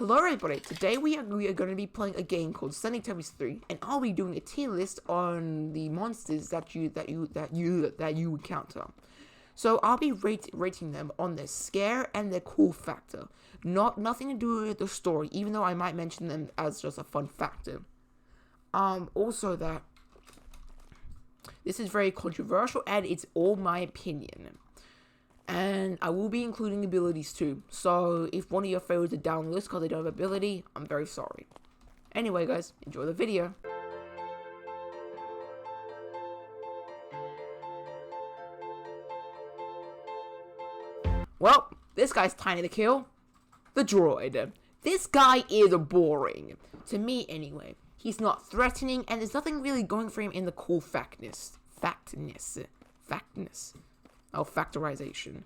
Hello everybody, today we are going to be playing a game called Slender Tubbies 3, and I'll be doing a tier list on the monsters that you encounter. So I'll be rating them on their scare and their cool factor. Nothing to do with the story, even though I might mention them as just a fun factor. Also that this is very controversial and it's all my opinion. And I will be including abilities too. So if one of your favorites are down the list because they don't have ability, I'm very sorry. Anyway guys, enjoy the video. Well, this guy's tiny to kill. The droid. This guy is boring. To me anyway. He's not threatening and there's nothing really going for him in the cool factness. Oh, factorization.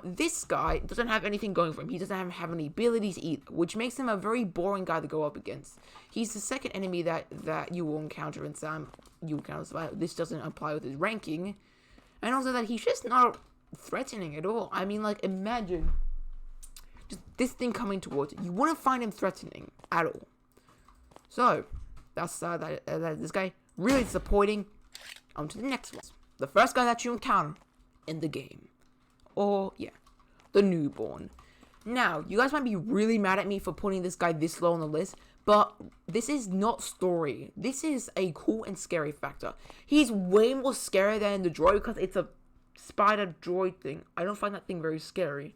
This guy doesn't have anything going for him. He doesn't have any abilities either, which makes him a very boring guy to go up against. He's the second enemy that you will encounter in Sam. This doesn't apply with his ranking, and also that he's just not threatening at all. I mean, like, imagine just this thing coming towards you. You wouldn't find him threatening at all. So that's this guy really disappointing. On to the next one. The first guy that you encounter in the game. Or, yeah, the newborn. Now, you guys might be really mad at me for putting this guy this low on the list, but this is not story. This is a cool and scary factor. He's way more scary than the droid because it's a spider droid thing. I don't find that thing very scary.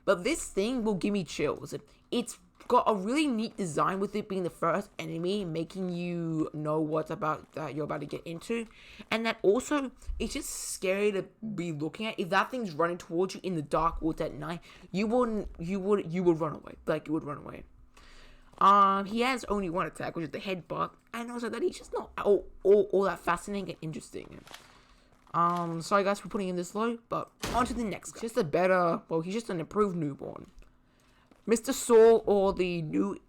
But this thing will give me chills. It's got a really neat design with it being the first enemy, making you know what's about that you're about to get into, and that also it's just scary to be looking at. If that thing's running towards you in the dark woods at night, you would run away. Like, you would run away. He has only one attack, which is the headbutt, and also that he's just not all that fascinating and interesting. Sorry guys for putting him this low, but on to the next. He's just an improved newborn. Mr. Saul, or the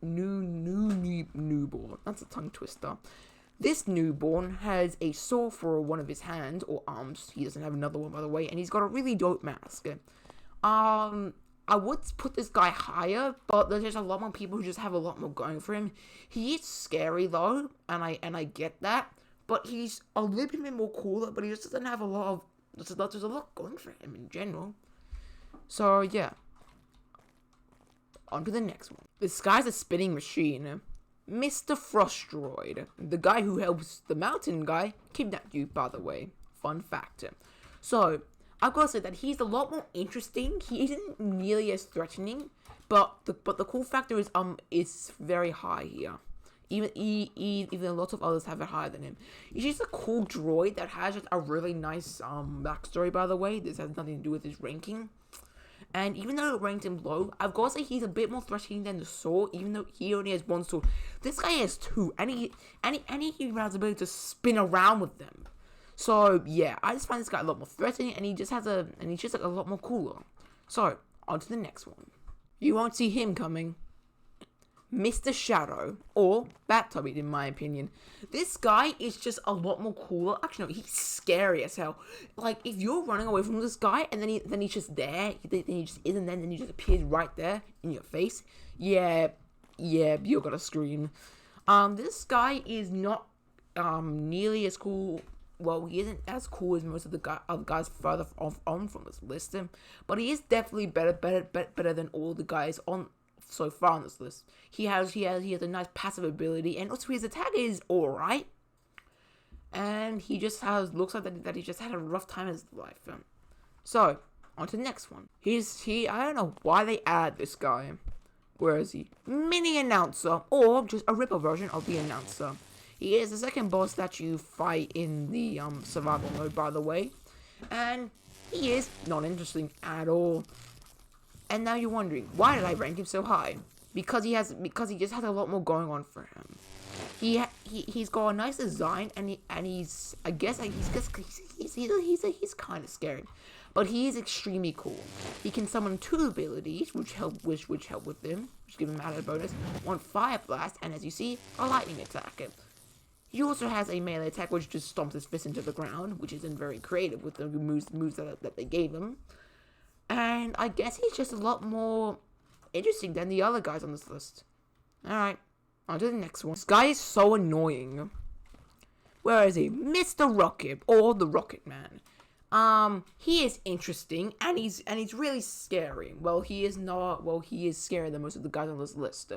newborn. That's a tongue twister. This newborn has a saw for one of his hands or arms. He doesn't have another one, by the way, and he's got a really dope mask. I would put this guy higher, but there's just a lot more people who just have a lot more going for him. He is scary though, and I get that, but he's a little bit more cooler. But he just doesn't have a lot of. There's a lot going for him in general. So yeah. On to the next one. This guy's a spinning machine. Mr. Frostroid. The guy who helps the mountain guy kidnap you, by the way. Fun fact. So, I've got to say that he's a lot more interesting. He isn't nearly as threatening, but the cool factor is very high here. Even lots of others have it higher than him. He's just a cool droid that has just a really nice backstory, by the way. This has nothing to do with his ranking. And even though it ranked him low, I've got to say he's a bit more threatening than the sword, even though he only has one sword. This guy has two, and he has the ability to spin around with them. So yeah, I just find this guy a lot more threatening, and he's just a lot more cooler. So on to the next one. You won't see him coming. Mr. Shadow, or Bat-Tubby in my opinion. This guy is just a lot more cooler. Actually, no, he's scary as hell. Like, if you're running away from this guy and then he's just there, then he just isn't there, and then he just appears right there in your face. Yeah, you're gonna scream. This guy is not nearly as cool. Well, he isn't as cool as most of the other guys further on from this list, but he is definitely better than all the guys on so far on this list. He has a nice passive ability, and also his attack is alright. And he just looks like that he just had a rough time in his life. So, on to the next one. I don't know why they add this guy. Where is he? Mini announcer, or just a ripper version of the announcer. He is the second boss that you fight in the survival mode, by the way. And he is not interesting at all. And now you're wondering, why did I rank him so high? Because he just has a lot more going on for him. He's got a nice design, and he's kind of scary, but he is extremely cool. He can summon two abilities, which help with him, which give him added bonus. One fire blast, and as you see, a lightning attack. He also has a melee attack, which just stomps his fist into the ground, which isn't very creative with the moves that they gave him. And I guess he's just a lot more interesting than the other guys on this list. Alright, on to the next one. This guy is so annoying. Where is he? Mr. Rocket, or the Rocket Man. He is interesting, and he's really scary. Well, he is not. Well, he is scarier than most of the guys on this list.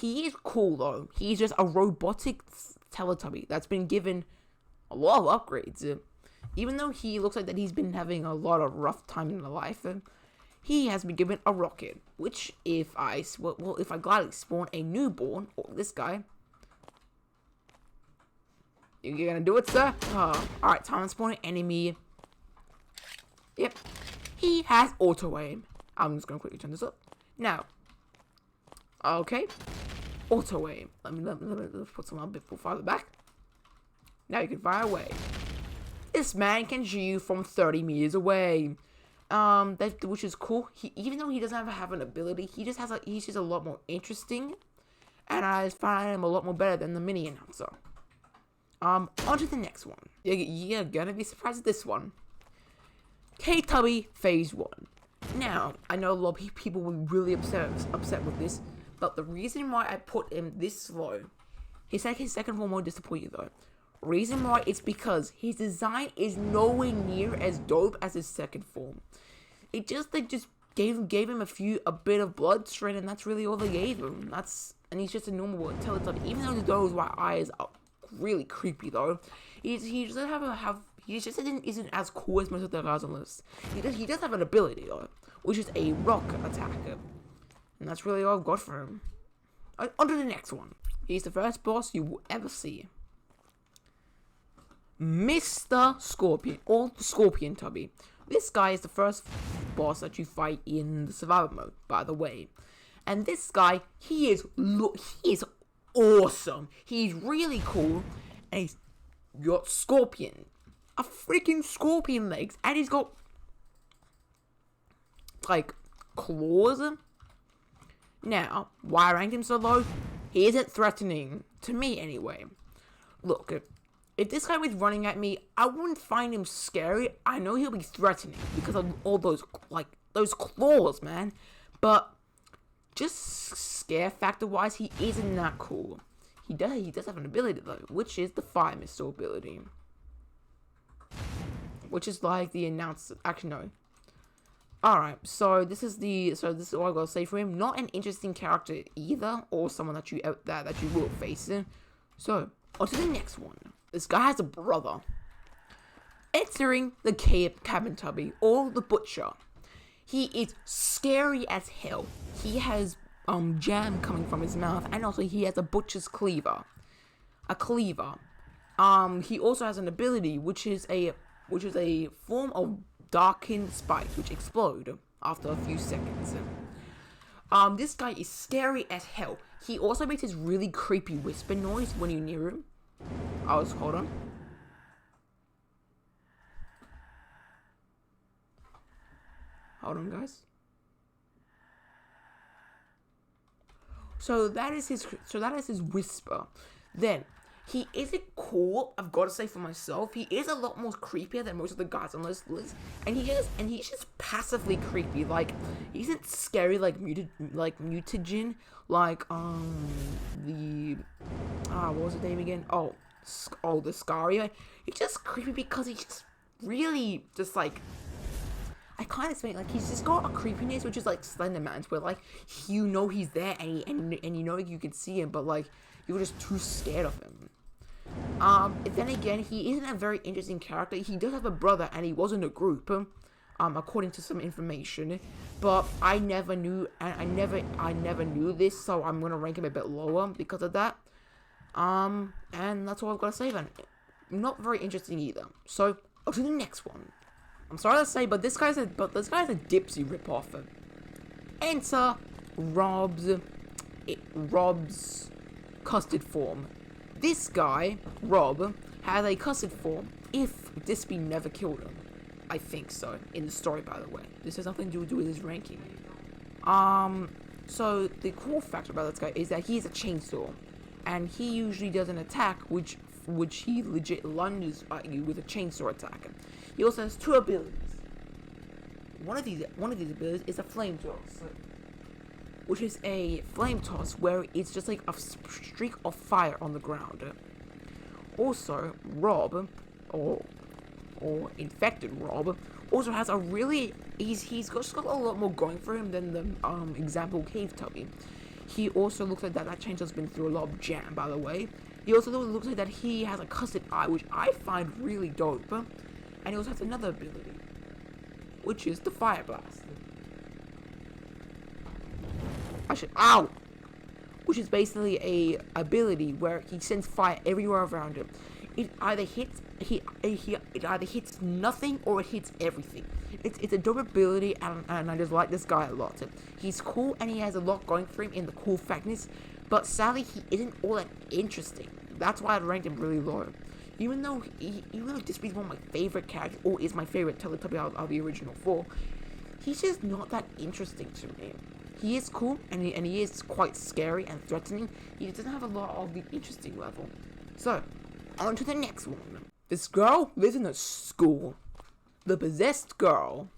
He is cool though. He's just a robotic Teletubby that's been given a lot of upgrades. Even though he looks like that he's been having a lot of rough time in life, he has been given a rocket. Which, if I gladly spawn a newborn, or this guy. You're gonna do it, sir? Oh, alright, time to spawn an enemy. Yep. He has auto aim. I'm just gonna quickly turn this up. Now. Okay. Auto aim. Let me put some a bit farther back. Now you can fire away. This man can shoot you from 30 meters away. Which is cool. Even though he doesn't have an ability, he's just a lot more interesting. And I find him a lot more better than the mini announcer. On to the next one. You're gonna be surprised at this one. K-Tubby Phase 1. Now, I know a lot of people were really upset with this, but the reason why I put him this low, his second form won't disappoint you though. Reason why it's because his design is nowhere near as dope as his second form. They just gave him a bit of blood strain, and that's really all they gave him. And he's just a normal Teletubby. Even though those white eyes are really creepy though, he just isn't as cool as most of the guys on this. He does have an ability though, which is a rock attack, and that's really all I've got for him. On to the next one. He's the first boss you will ever see. Mr. Scorpion, or the Scorpion Tubby. This guy is the first boss that you fight in the survival mode, by the way. And this guy, he is awesome. He's really cool, and he's got scorpion, a freaking scorpion legs, and he's got like claws. Now, why I ranked him so low? He isn't threatening to me anyway. Look, if this guy was running at me, I wouldn't find him scary. I know he'll be threatening because of all those claws, man. But just scare factor wise, he isn't that cool. He does have an ability though, which is the fire missile ability, which is like the announcer. Actually, no. Alright, so this is all I gotta say for him. Not an interesting character either, or someone that you will face in. So, on to the next one. This guy has a brother. Entering the cabin tubby, or the butcher. He is scary as hell. He has jam coming from his mouth, and also he has a butcher's cleaver. A cleaver. He also has an ability which is a form of darkened spikes which explode after a few seconds. This guy is scary as hell. He also makes this really creepy whisper noise when you're near him. Hold on. Hold on, guys. So that is his whisper. Then he isn't cool, I've got to say for myself. He is a lot more creepier than most of the guys on this list, and he's just passively creepy. Like, he isn't scary like Mutagen, like what was his name again? Oh, the Scaria. He's just creepy because he's just really just like, I can't explain. Like, he's just got a creepiness which is like Slender Man's, where like you know he's there and you know you can see him, but like you're just too scared of him. Then again, he isn't a very interesting character. He does have a brother, and he was in a group, according to some information. But I never knew, and I never knew this, so I'm gonna rank him a bit lower because of that. And that's all I've got to say then. Not very interesting either. So on to the next one. I'm sorry to say, but this guy's a Dipsy ripoff. Enter Rob's custard form. This guy, Rob, has a custard form if Dispy never killed him. I think so, in the story, by the way. This has nothing to do with his ranking. So the cool fact about this guy is that he's a chainsaw, and he usually does an attack which he legit lunges at you with a chainsaw attack. He also has two abilities. one of these abilities is a flame toss, which is a flame toss where it's just like a streak of fire on the ground. Also, Rob, or infected Rob, also has a really he's just got a lot more going for him than the example cave tubby. He also looks like that changeling's been through a lot of jam, by the way. He also looks like that he has a custard eye, which I find really dope. And he also has another ability, which is the fire blast. Ow! Which is basically a ability where he sends fire everywhere around him. It either hits nothing or it hits everything. It's a dope ability, and I just like this guy a lot. He's cool and he has a lot going for him in the cool factness, but sadly he isn't all that interesting. That's why I ranked him really low. Even though this is one of my favorite characters, or is my favorite Teletubby out of the original 4, he's just not that interesting to me. He is cool and he is quite scary and threatening. He doesn't have a lot of the interesting level. So, on to the next one. This girl lives in a school. The possessed girl.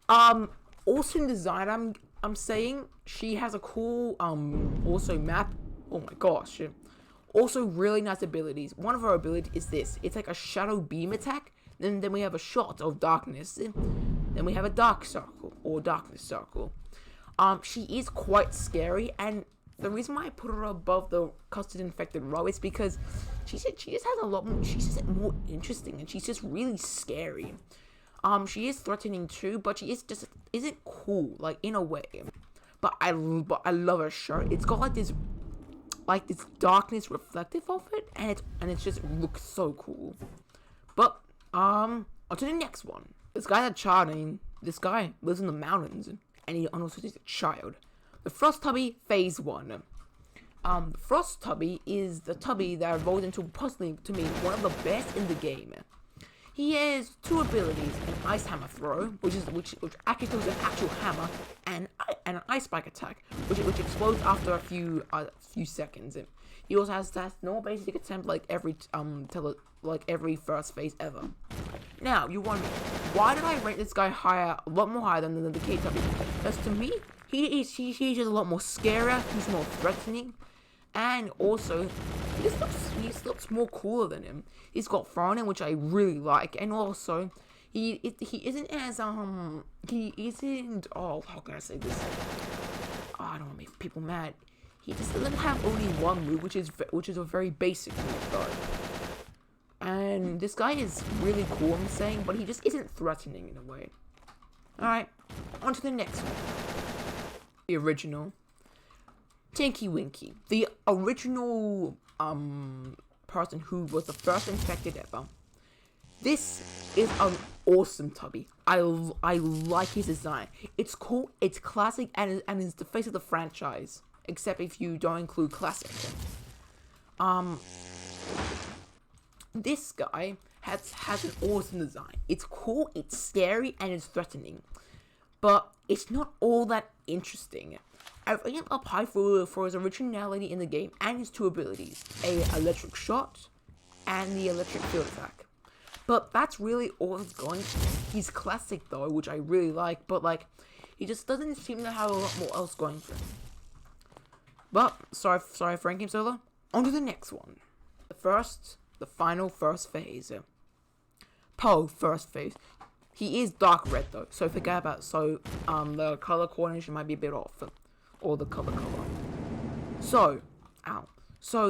Also in design, I'm saying she has a cool also map. Oh my gosh. Also really nice abilities. One of her abilities is this. It's like a shadow beam attack. Then we have a shot of darkness. Then we have a dark circle or darkness circle. She is quite scary, and the reason why I put her above the custard infected Row is because she just has a lot more. She's just more interesting, and she's just really scary. She is threatening too, but she isn't cool, like in a way. But I love her shirt. It's got like this darkness reflective of it, and it just looks so cool. But on to the next one. This guy's a child, and this guy lives in the mountains, and he also is a child. The Frost Tubby Phase 1. The Frost Tubby is the Tubby that evolved into possibly, to me, one of the best in the game. He has two abilities: an Ice Hammer Throw, which actually throws an actual hammer, and an Ice Spike attack, which explodes after a few seconds. And he also has that normal basic attempt like every first phase ever. Now you wonder, why did I rate this guy a lot more higher than the K-Tubby? Because to me, he's just a lot more scarier. He's more threatening. And also, he looks more cooler than him. He's got Fronin, which I really like, and also he isn't how can I say this? Oh, I don't want to make people mad. He just doesn't have only one move, which is a very basic move though. And this guy is really cool, I'm saying, but he just isn't threatening in a way. Alright, on to the next one. The original. Tinky Winky, the original person who was the first infected ever. This is an awesome Tubby. I like his design. It's cool, it's classic, and it's the face of the franchise. Except if you don't include classic. This guy has an awesome design. It's cool, it's scary, and it's threatening. But it's not all that interesting. I rate him up high for his originality in the game and his two abilities, a electric shot and the electric field attack. But that's really all it's going to. He's classic though, which I really like, but like, he just doesn't seem to have a lot more else going for him. But, sorry for ranking him solo. On to the next one. The final first phase. Poe, first phase. He is dark red though, so forget about, the color coordination might be a bit off. Or the color. So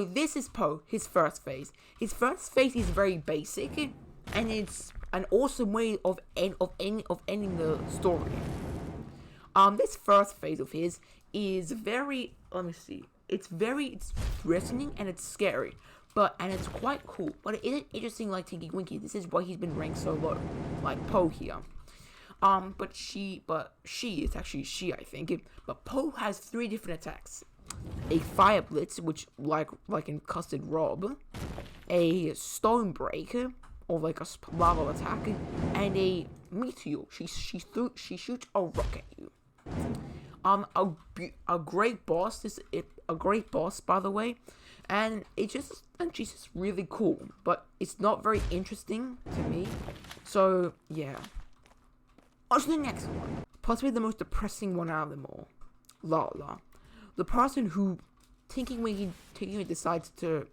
this is Poe, his first phase. His first phase is very basic, and it's an awesome way of ending the story. This first phase of his is very, it's threatening and it's scary, and it's quite cool, but it isn't interesting like Tinky Winky. This is why he's been ranked so low, like Poe here. But it's actually she, I think. But Poe has 3 different attacks: a Fire Blitz, which like in Custard Rob, a Stone Break, or like a lava attack, and a Meteor. She shoots a rock at you. A great boss. A great boss, by the way, and she's just really cool, but it's not very interesting to me. So yeah. On to the next one. Possibly the most depressing one out of them all. Lala. The person who Tinky decides to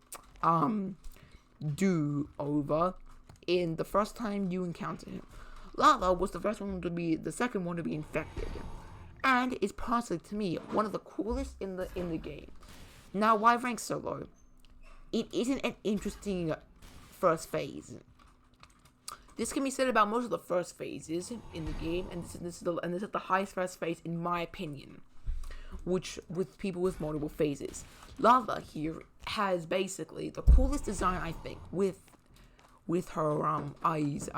do over in the first time you encounter him. Lala was the second one to be infected, and is personally to me one of the coolest in the game. Now, why rank so low? It isn't an interesting first phase. This can be said about most of the first phases in the game, and this is the highest first phase in my opinion, which with people with multiple phases. Lava here has basically the coolest design, I think, with her eyes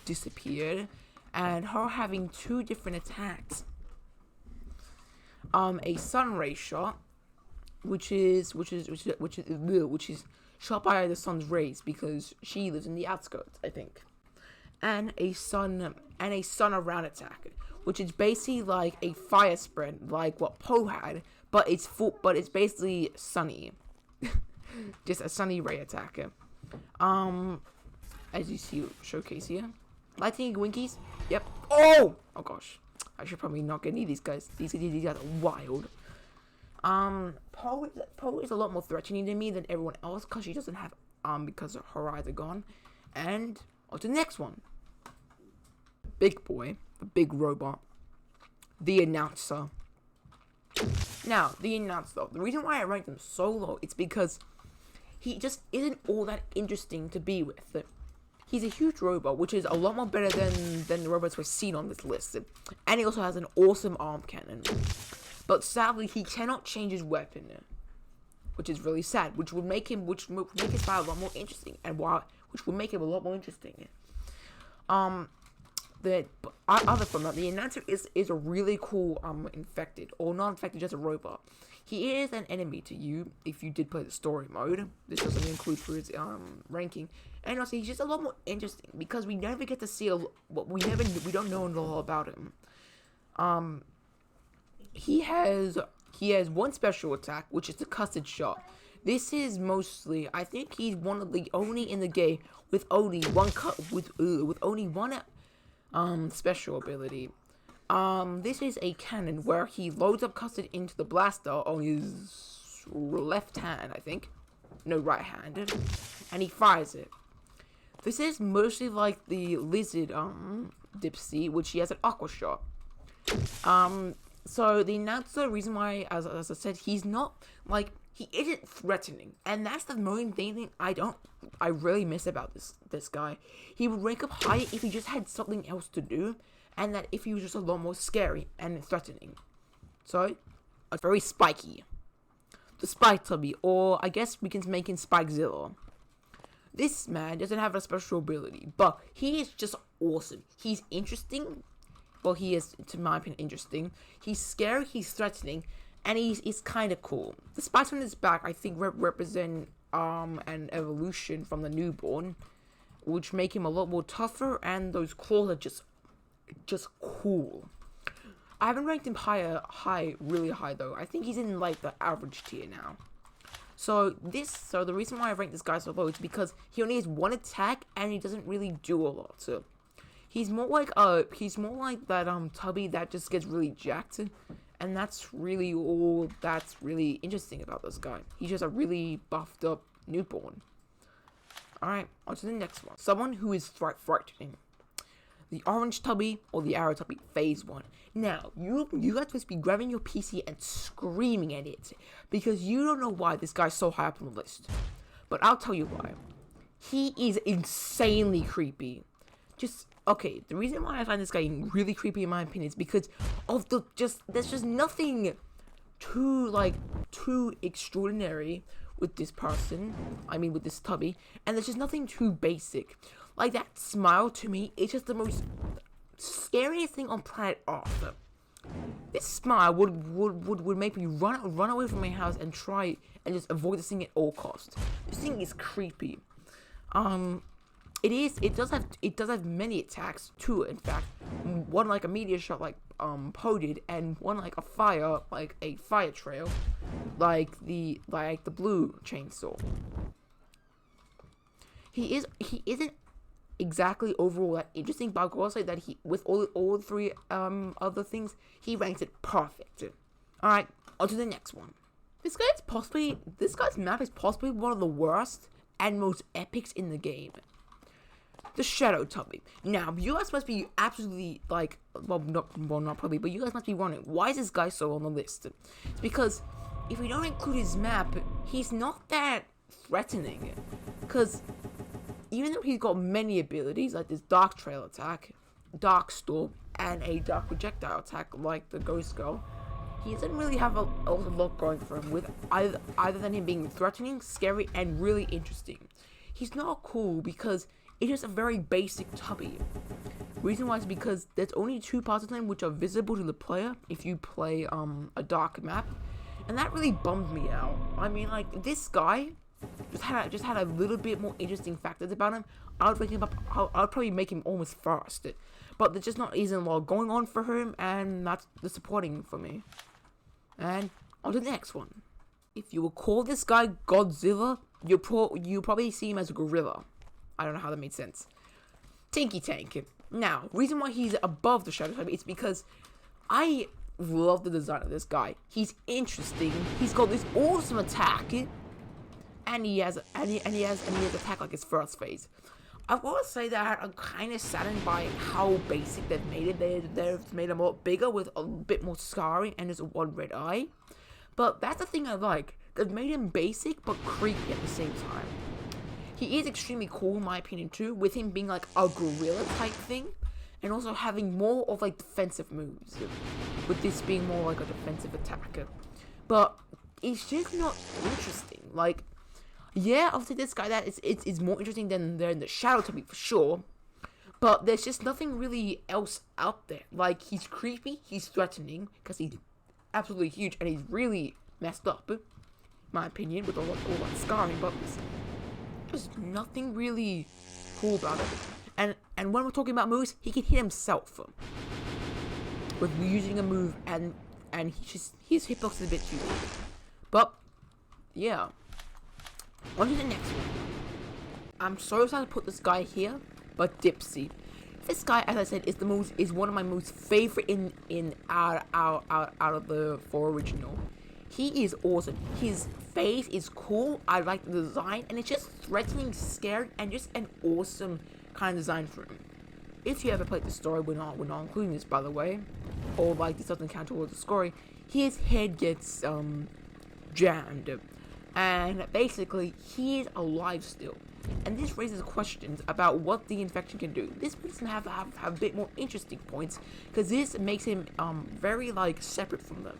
disappeared, and her having two different attacks. A sun ray shot, which is shot by the sun's rays because she lives in the outskirts, I think. And a sun around attack, which is basically like a fire spread, like what Poe had, but it's basically sunny. Just a sunny ray attack. As you see showcase here. Lightning Winkies. Yep. Oh gosh. I should probably not get any of these guys. These guys are wild. Poe is a lot more threatening to me than everyone else because she doesn't have because her eyes are gone. And on to the next one. Big boy, the big robot, the announcer. Now, the announcer. The reason why I ranked him so low, it's because he just isn't all that interesting to be with. He's a huge robot, which is a lot more better than the robots we've seen on this list. And he also has an awesome arm cannon. But sadly, he cannot change his weapon, which is really sad. Which would make his style a lot more interesting, which would make him a lot more interesting. Other from that, the announcer is a really cool infected or not infected, just a robot. He is an enemy to you if you did play the story mode. This doesn't include for his ranking, and also he's just a lot more interesting because we never get to see we don't know a lot about him. He has one special attack, which is the custard shot. This is mostly, I think he's one of the only in the game with only one special ability. This is a cannon where he loads up custard into the blaster on his left hand, I think. No, right hand. And he fires it. This is mostly like the lizard Dipsy, which he has an aqua shot. So the announcer, reason why, as I said, he isn't threatening, and that's the main thing I really miss about this guy. He would rank up higher if he just had something else to do, and that if he was just a lot more scary and threatening. So, it's very spiky. The Spike Tubby, or I guess we can make him Spikezilla. This man doesn't have a special ability, but he is just awesome. He's interesting. Well, he is, to my opinion, interesting. He's scary, he's threatening, and he's kind of cool. The spikes on his back, I think, represent an evolution from the newborn, which make him a lot more tougher, and those claws are just cool. I haven't ranked him really high though. I think he's in like the average tier now. So the reason why I ranked this guy so low is because he only has one attack and he doesn't really do a lot. So he's more like that tubby that just gets really jacked, and that's really all that's really interesting about this guy. He's just a really buffed up newborn. Alright, on to the next one. Someone who is frightening. The orange tubby or the arrow tubby, phase 1. Now, you guys supposed to be grabbing your PC and screaming at it because you don't know why this guy's so high up on the list. But I'll tell you why. He is insanely creepy. Okay, the reason why I find this guy really creepy in my opinion is because of there's just nothing too extraordinary with this person. I mean, with this tubby, and there's just nothing too basic. Like, that smile to me is just the most scariest thing on planet Earth. This smile would make me run away from my house and try and just avoid this thing at all costs. This thing is creepy. It does have many attacks too, in fact. One like a meteor shot like Poe did, and one like a fire trail like the blue chainsaw. He isn't exactly overall that interesting, but I'll also say that he, with all three other things, he ranks it perfect. Alright, on to the next one. This guy's map is possibly one of the worst and most epics in the game. The Shadow Tubby. Now, you guys must be absolutely like, not probably, but you guys must be wondering, why is this guy so on the list? It's because if we don't include his map, he's not that threatening. Because even though he's got many abilities, like this Dark Trail attack, Dark Storm, and a Dark Projectile attack like the Ghost Girl, he doesn't really have a lot going for him, with either than him being threatening, scary, and really interesting. He's not cool because it's just a very basic tubby. Reason why is because there's only 2 parts of him which are visible to the player if you play a dark map, and that really bummed me out. I mean, like, this guy just had a little bit more interesting factors about him. I'd probably make him almost first, but there's just not isn't a lot going on for him, and that's disappointing for me. And on to the next one. If you will call this guy Godzilla, you probably see him as a gorilla. I don't know how that made sense. Tinky Tank. Now, reason why he's above the Shadow Type is because I love the design of this guy. He's interesting. He's got this awesome attack, and he has attack like his first phase. I want to say that I'm kind of saddened by how basic they've made it. They've made him a lot bigger with a bit more scarring and just one red eye. But that's the thing I like. They've made him basic but creepy at the same time. He is extremely cool in my opinion too, with him being like a gorilla type thing, and also having more of like defensive moves, with this being more like a defensive attacker. But it's just not interesting. Like, yeah, I'll say this guy that it's more interesting than the Shadow Tubby for sure, but there's just nothing really else out there. Like, he's creepy, he's threatening, because he's absolutely huge, and he's really messed up, in my opinion, with all that scarring, but there's nothing really cool about it. And when we're talking about moves, he can hit himself with using a move, and his hitbox is a bit too big. But yeah, on to the next one. I'm so excited to put this guy here, but Dipsy. This guy, as I said, is one of my most favorite out of the 4 original. He is awesome. His face is cool. I like the design, and it's just threatening, scary, and just an awesome kind of design for him. If you ever played the story, we're not including this, by the way, or like this doesn't count towards the story. His head gets jammed, and basically he is alive still. And this raises questions about what the infection can do. This makes him have a bit more interesting points, because this makes him very like separate from them.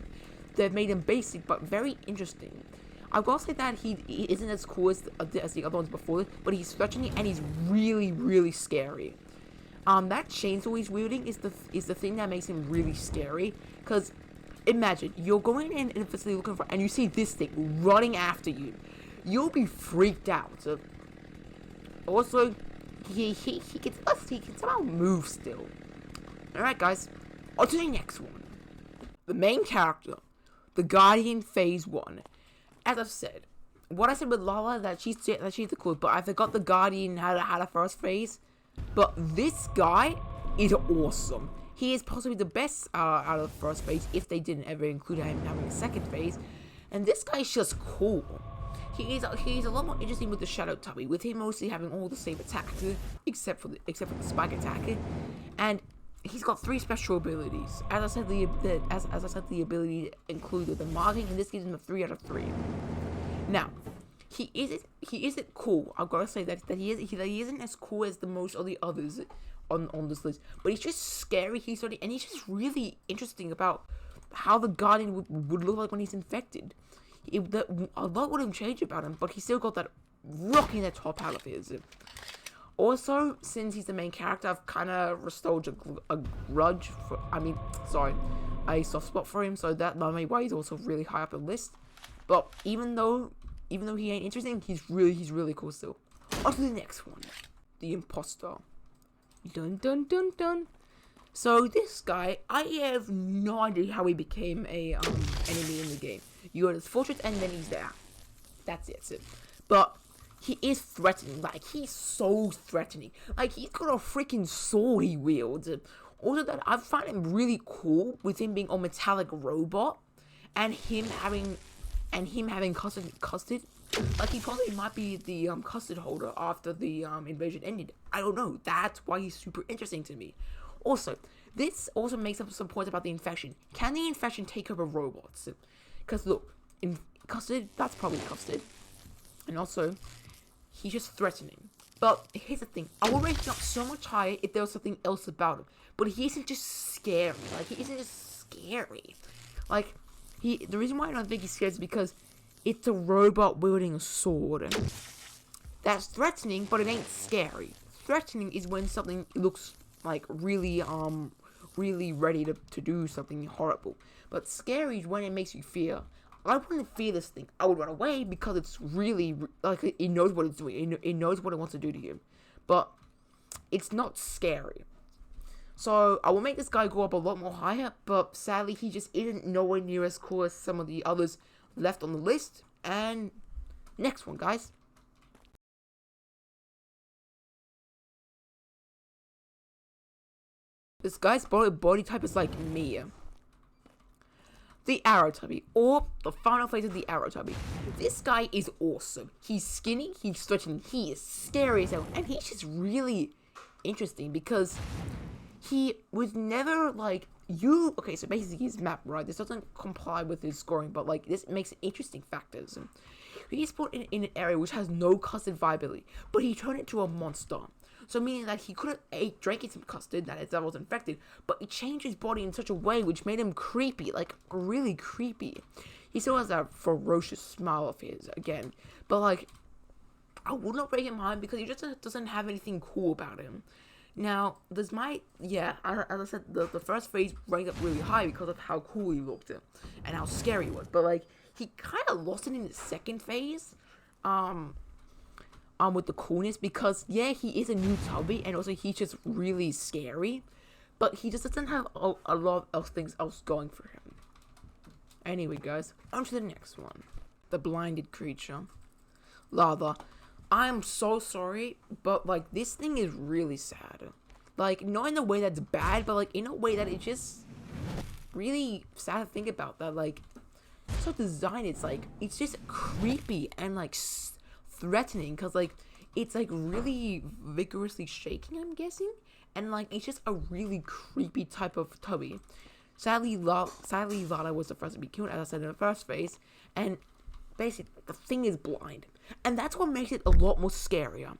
They've made him basic but very interesting. I will say that he isn't as cool as the other ones before, but he's threatening and he's really, really scary. That chainsaw he's wielding is the thing that makes him really scary. Because imagine you're going in a facility looking for, and you see this thing running after you. You'll be freaked out. Also, he can somehow move still. Alright guys, on to the next one. The main character, the Guardian Phase 1. As I've said, what I said with Lala, that she's the cool, but I forgot the Guardian had a first phase. But this guy is awesome. He is possibly the best out of the first phase, if they didn't ever include him having a second phase. And this guy's just cool. He's a lot more interesting with the Shadow Tubby, with him mostly having all the same attacks, except for the spike attack. And he's got 3 special abilities. As I said, the ability included the marking, and this gives him a 3 out of 3. Now, he isn't cool. I've got to say that he isn't as cool as the most of the others on this list. But he's just scary. He's just really interesting about how the Guardian would look like when he's infected. A lot would have changed about him, but he's still got that rocking the top out of his. Also, since he's the main character, I've kind of restored a grudge for, a soft spot for him, so that might be why he's also really high up the list. But even though he ain't interesting, he's really cool still. On to the next one, the Imposter. Dun dun dun dun. So this guy, I have no idea how he became a enemy in the game. You go to this fortress and then he's there. That's it. But he is threatening. Like, he's so threatening. Like, he's got a freaking sword he wields. Also, that I find him really cool with him being a metallic robot, and him having custard. Like, he probably might be the custard holder after the invasion ended. I don't know. That's why he's super interesting to me. Also, this also makes up some points about the infection. Can the infection take over robots? Because look, in custard, that's probably custard. And also, he's just threatening. But here's the thing, I would rate him up so much higher if there was something else about him. But he isn't just scary. Like, he isn't just scary. Like, the reason why I don't think he's scary is because it's a robot wielding a sword. That's threatening, but it ain't scary. Threatening is when something looks like really ready to do something horrible. But scary is when it makes you fear. I wouldn't fear this thing. I would run away because it's really, like, it knows what it's doing. It knows what it wants to do to you. But it's not scary. So I will make this guy go up a lot more higher, but sadly he just isn't nowhere near as cool as some of the others left on the list. And next one, guys. This guy's body type is like me. The Arrow Tubby, or the final phase of the Arrow Tubby. This guy is awesome. He's skinny, he's stretching, he is scary as hell, and he's just really interesting because he was never like okay, so basically his map, right? This doesn't comply with his scoring, but like this makes interesting factors. He's put in an area which has no custard viability, but he turned into a monster. So meaning that he could have drank some custard that was infected, but he changed his body in such a way which made him creepy, like really creepy. He still has that ferocious smile of his again, but like I would not rate him high because he just doesn't have anything cool about him. Now, as I said, the first phase ranked up really high because of how cool he looked and how scary he was. But like he kind of lost it in the second phase. With the coolness because he is a new tubby and also he's just really scary, but he just doesn't have a lot of things else going for him. Anyway, guys, on to the next one. The blinded creature. Lava. I'm so sorry, but like this thing is really sad. Like not in a way that's bad, but like in a way that it's just really sad to think about. That like so designed, it's just creepy and like threatening because like it's like really vigorously shaking, I'm guessing, and like it's just a really creepy type of tubby. Sadly Lala was the first to be killed, as I said in the first phase, and basically the thing is blind, and that's what makes it a lot more scarier.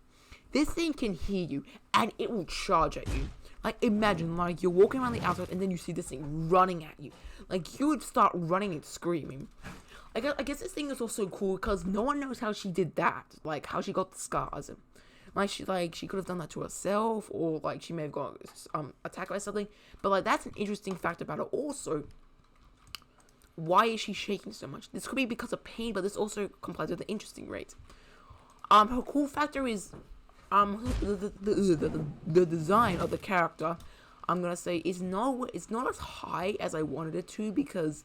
This thing can hear you and it will charge at you. Like imagine like you're walking around the outside and then you see this thing running at you. Like you would start running and screaming. I guess this thing is also cool because no one knows how she did that, like how she got the scars. Like she could have done that to herself, or like she may have got attacked by something. But like that's an interesting fact about her. Also, why is she shaking so much? This could be because of pain, but this also complies with the interesting rate. Her cool factor is the design of the character. I'm gonna say it's not as high as I wanted it to because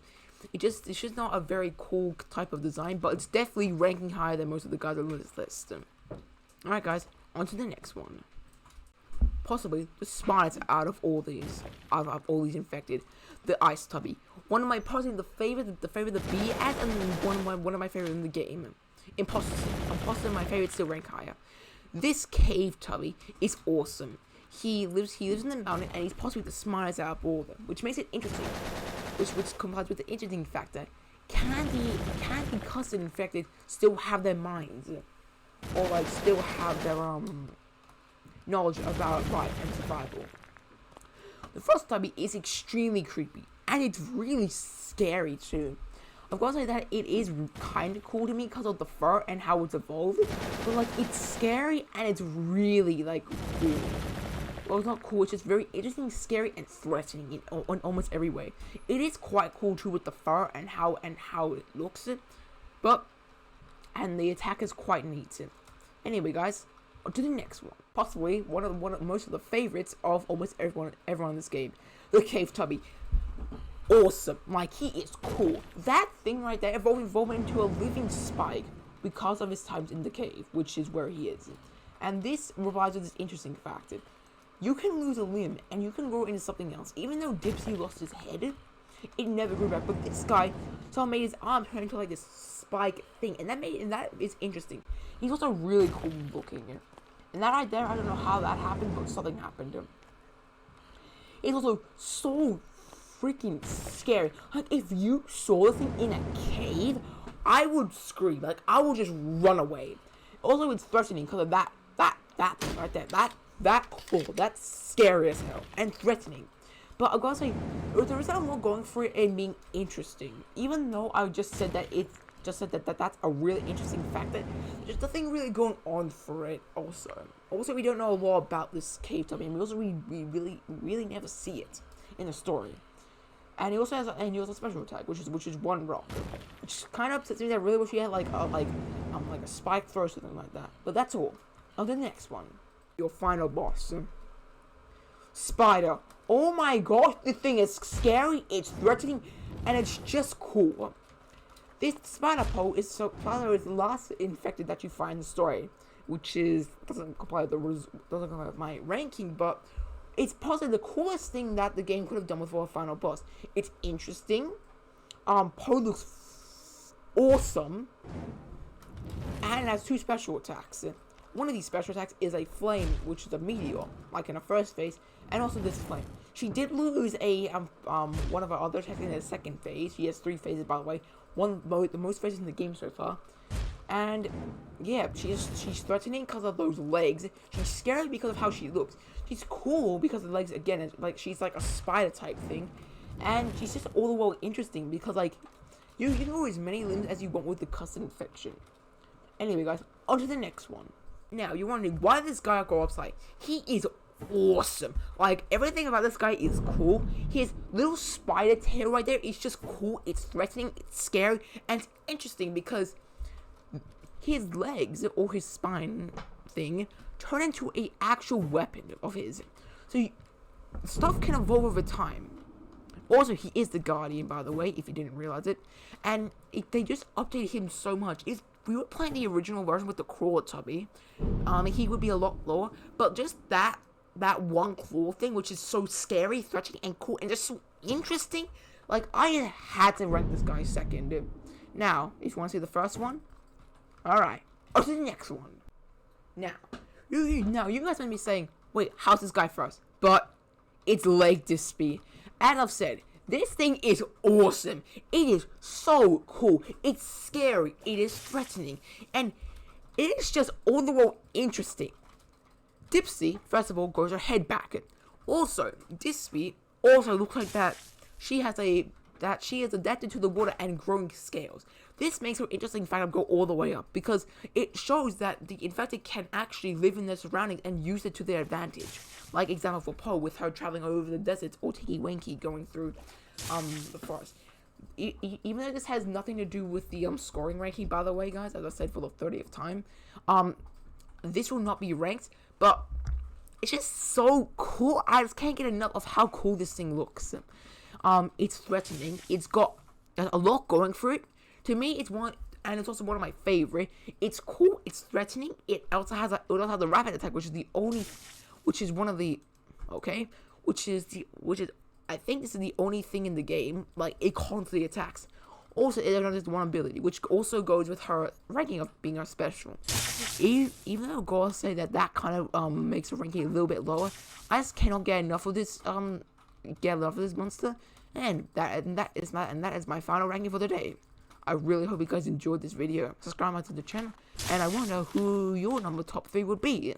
it's just not a very cool type of design, but it's definitely ranking higher than most of the guys on this list. Alright guys, on to the next one. Possibly the smartest out of all these infected, the Ice Tubby. One of my personally the favorite to be at, and one of my favorite in the game. Imposter, my favorite, still rank higher. This Cave Tubby is awesome. He lives in the mountain and he's possibly the smartest out of all of them, which makes it interesting. Which complies with the interesting factor. Can the custard infected still have their minds? Or like still have their knowledge about life and survival? The first tubby is extremely creepy and it's really scary too. I've got to say that it is kind of cool to me because of the fur and how it's evolved, but like it's scary and it's really like cool. Well, it's not cool, it's just very interesting, scary, and threatening in almost every way. It is quite cool too with the fur and how it looks, and the attack is quite neat. Anyway, guys, on to the next one. Possibly one of most of the favorites of almost everyone in this game, the Cave Tubby. Awesome, like he is cool. That thing right there evolved into a living spike. because of his times in the cave, which is where he is. And this provides us this interesting fact. You can lose a limb and you can grow into something else. Even though Dipsy lost his head, it never grew back. But this guy somehow made his arm turn into like this spike thing, and that is interesting. He's also really cool looking. And that right there, I don't know how that happened, but something happened. It's also so freaking scary. Like, if you saw the thing in a cave, I would scream. Like, I would just run away. Also, it's threatening because of that thing right there. That claw. That's scary as hell. And threatening. But I gotta say, there is more going for it and being interesting. Even though I just said that that's a really interesting fact, that there's nothing really going on for it. Also we don't know a lot about this cave tubby, and we really never see it in the story. And he also has a special attack, which is one rock, which kind of upsets me. That I really wish he had like a spike throw or something like that. But that's all. On the next one, your final boss, Spider. Oh my gosh, this thing is scary. It's threatening, and it's just cool. This spider pole is the last infected that you find in the story, which doesn't comply with my ranking, but it's possibly the coolest thing that the game could have done before a final boss. It's interesting. Poe looks awesome, and it has 2 special attacks. One of these special attacks is a flame, which is a meteor, like in the first phase, and also this flame. She did lose one of her other attacks in the second phase. She has 3 phases, by the way. The most phases in the game so far. And yeah, she's threatening because of those legs. She's scary because of how she looks. She's cool because of the legs again. Like, she's like a spider type thing, and she's just all the way interesting because like you can grow as many limbs as you want with the custard infection. Anyway, guys, on to the next one. Now, you're wondering why this guy go upside. He is awesome. Like, everything about this guy is cool. His little spider tail right there is just cool. It's threatening, it's scary, and it's interesting because his legs, or his spine thing, turn into an actual weapon of his. So, stuff can evolve over time. Also, he is the Guardian, by the way, if you didn't realize it. And they just updated him so much. If we were playing the original version with the crawler tubby, he would be a lot lower. But just that one claw thing, which is so scary, threatening, and cool, and just so interesting. Like, I had to rank this guy second. Now, if you want to see the first one, alright, on to the next one. Now, you guys might be saying, wait, how's this guy first? But it's Lake Dispy. As I've said, this thing is awesome. It is so cool. It's scary. It is threatening. And it is just all the way interesting. Dipsy, first of all, grows her head back. Also, Dispy also looks like that she is adapted to the water and growing scales. This makes her interesting fact of go all the way up, because it shows that the infected can actually live in their surroundings and use it to their advantage. Like example for Poe, with her traveling over the deserts, or Tinky Winky going through the forest. Even though this has nothing to do with the scoring ranking, by the way, guys, as I said for the 30th time, this will not be ranked, but it's just so cool. I just can't get enough of how cool this thing looks. It's threatening. It's got a lot going for it. To me, it's also one of my favorite. It's cool. It's threatening. It also has the rapid attack, which I think this is the only thing in the game. Like, it constantly attacks. Also, it has one ability, which also goes with her ranking of being her special. Even though girls say that kind of makes her ranking a little bit lower, I just cannot get enough of this monster, and that is my final ranking for the day. I really hope you guys enjoyed this video. Subscribe to the channel, and I want to know who your top 3 would be.